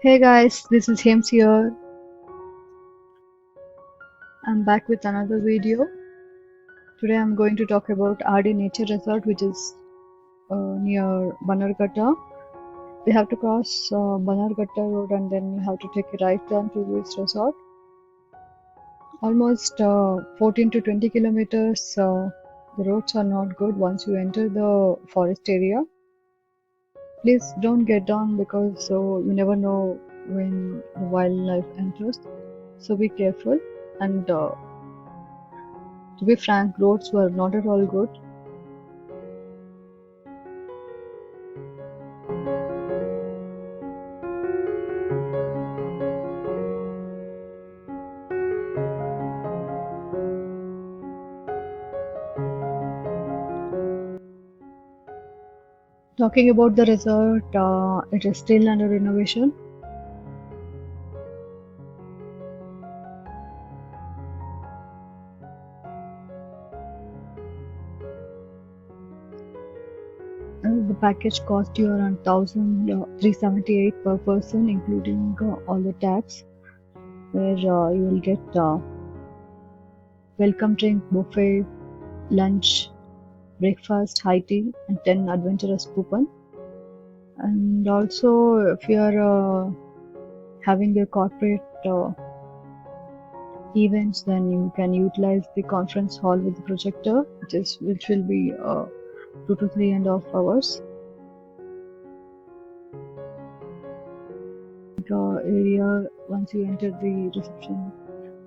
Hey guys, this is Hems here. I'm back with another video. Today I'm going to talk about RD Nature Resort, which is near Bannerghatta. We have to cross Bannerghatta road and then you have to take a right turn to this resort. Almost 14 to 20 kilometers. The roads are not good once you enter the forest area. Please don't get down because you never know when the wildlife enters. So be careful and to be frank, roads were not at all good. Talking about the resort, it is still under renovation. The package cost you around 1,378 per person, including all the tax, where you will get welcome drink, buffet, lunch, breakfast, high tea, and 10 adventurous coupon. And also, if you are having a corporate events, then you can utilize the conference hall with the projector, which will be 2 to 3.5 hours. Area, once you enter the reception,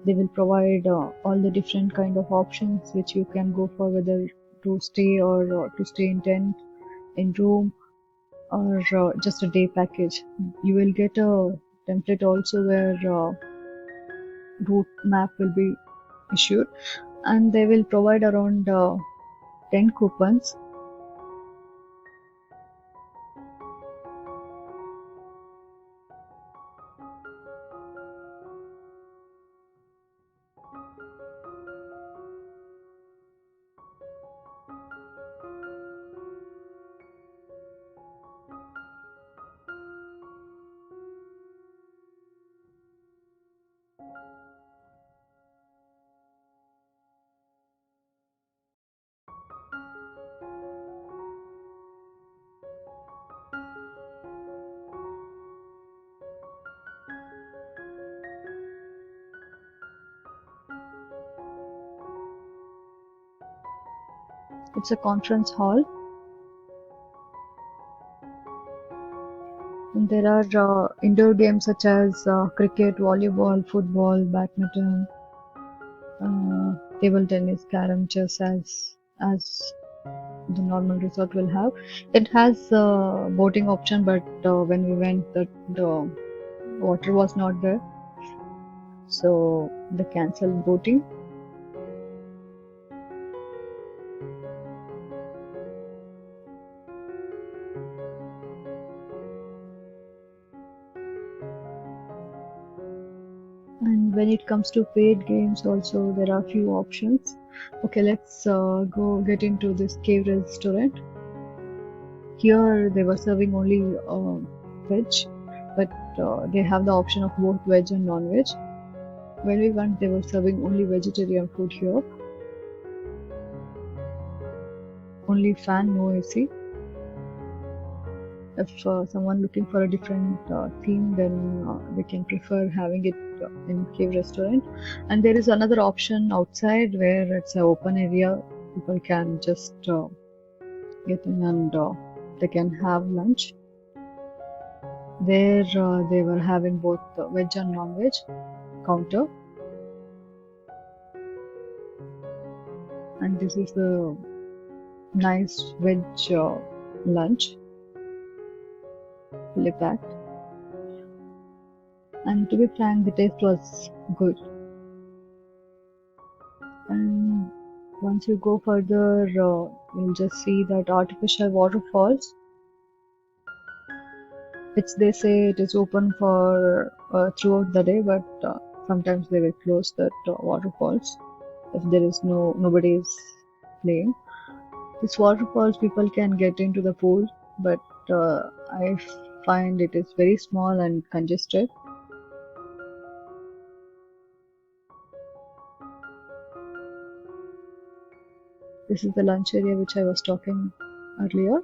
they will provide all the different kind of options which you can go for, whether to stay or to stay in tent, in room, or just a day package. You will get a template also where route map will be issued, and they will provide around 10 coupons. It's a conference hall, and there are indoor games such as cricket, volleyball, football, badminton, table tennis, carom, chess, as the normal resort will have. It has boating option, but when we went, the water was not there, so they cancelled boating. And when it comes to paid games, also there are few options. Okay, let's go get into this cave restaurant. Here they were serving only veg, but they have the option of both veg and non-veg. When we went, they were serving only vegetarian food here. Only fan, no AC. If someone looking for a different theme, then they can prefer having it in cave restaurant. And there is another option outside where it's an open area. People can just get in and they can have lunch. There they were having both veg and non-veg counter. And this is the nice veg lunch, fully packed. And to be frank, the taste was good. And once you go further, you'll just see that artificial waterfalls, which they say it is open for throughout the day, but sometimes they will close that waterfalls if there is nobody is playing. These waterfalls, people can get into the pool, but I find it is very small and congested. This is the lunch area which I was talking earlier.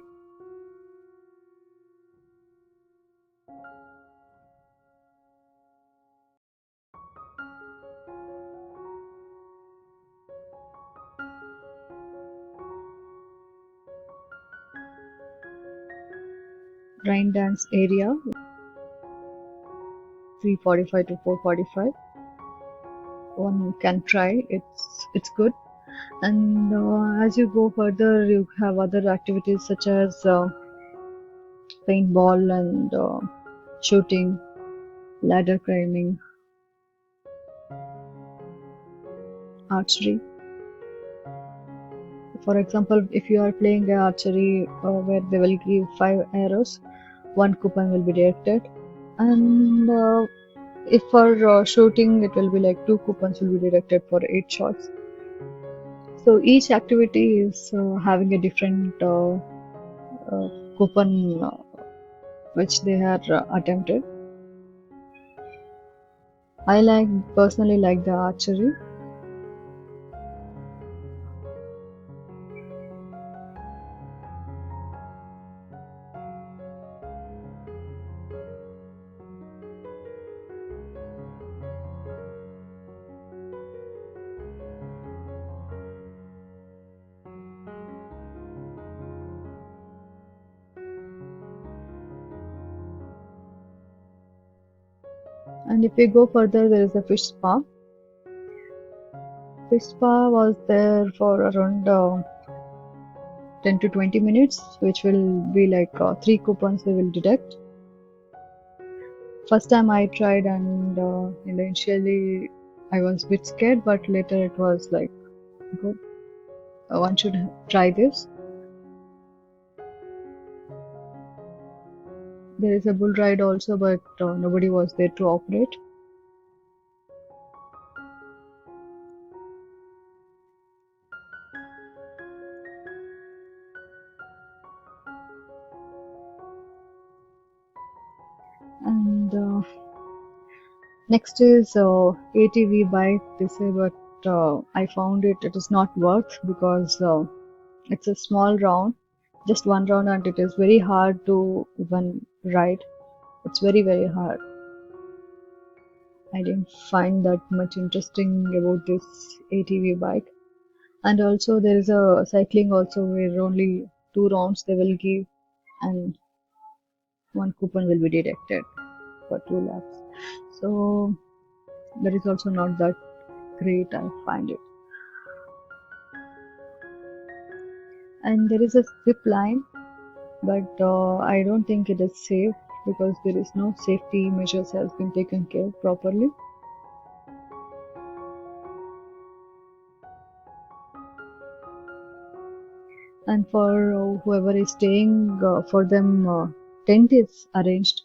Rain dance area, 3:45 to 4:45. One can try. It's good. And as you go further, you have other activities such as paintball and shooting, ladder climbing, archery. For example, if you are playing archery where they will give 5 arrows, one coupon will be directed. And if for shooting, it will be like 2 coupons will be directed for 8 shots. So each activity is having a different coupon which they are attempted. I personally like the archery. And if we go further, there is a fish spa. Fish spa was there for around 10 to 20 minutes, which will be like 3 coupons they will deduct. First time I tried, and initially I was a bit scared, but later it was like good. One should try this. There is a bull ride also, but nobody was there to operate. And next is ATV bike. They say, but I found it is not worth because it's a small round, just one round, and it is very hard to even ride. It's very hard. I didn't find that much interesting about this ATV bike. And also there is a cycling also where only 2 rounds they will give and one coupon will be deducted for 2 laps. So that is also not that great, I find it. And there is a zip line, but I don't think it is safe because there is no safety measures has been taken care properly. And for whoever is staying, for them tent is arranged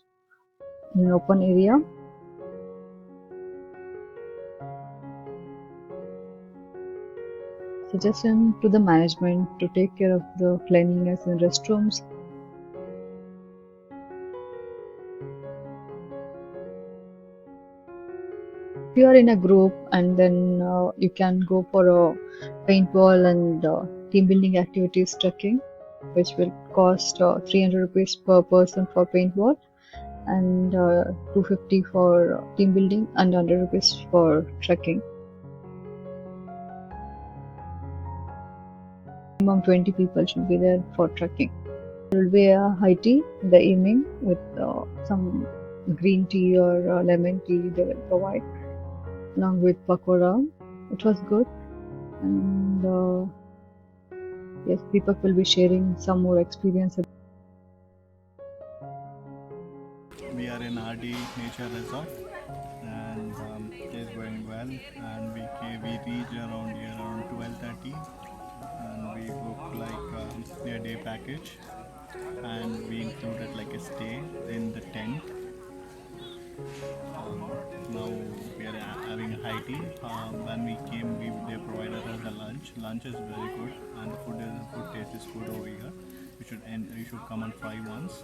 in an open area. Suggestion to the management to take care of the cleanliness in restrooms. If you are in a group, and then you can go for a paintball and team building activities trekking, which will cost 300 rupees per person for paintball and 250 for team building and 100 rupees for trekking. Minimum 20 people should be there for trekking. There will be a high tea in the evening with some green tea or lemon tea they will provide along with pakora. It was good, and yes, Deepak will be sharing some more experience. We are in RD Nature Resort, and it is going well. And we reached around here around 12:30, and we booked like a day package, and we included like a stay in the tent. Now we are having a high tea. When we came, they provided us the lunch. Lunch is very good, and the food taste is good over here. You should come and try once.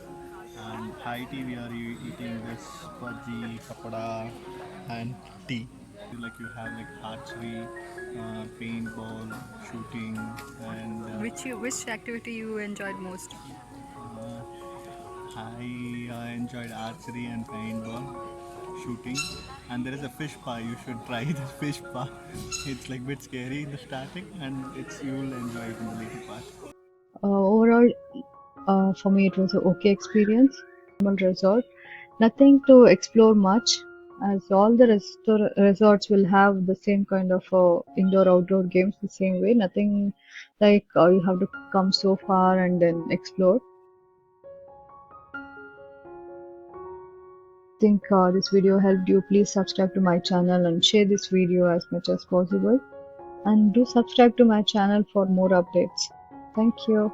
And high tea, we are eating this bhaji, papada, and tea. Like you have like archery, paintball, shooting, and Which activity you enjoyed most? uh, I enjoyed archery and paintball, shooting. And there is a fish pie. You should try this fish pie. It's like a bit scary in the starting, and it's you will enjoy it in the later part. Overall, for me, it was an okay experience. Normal resort, nothing to explore much, as all the resorts will have the same kind of indoor-outdoor games the same way. Nothing like you have to come so far and then explore. Think this video helped you, please subscribe to my channel and share this video as much as possible. And do subscribe to my channel for more updates. Thank you.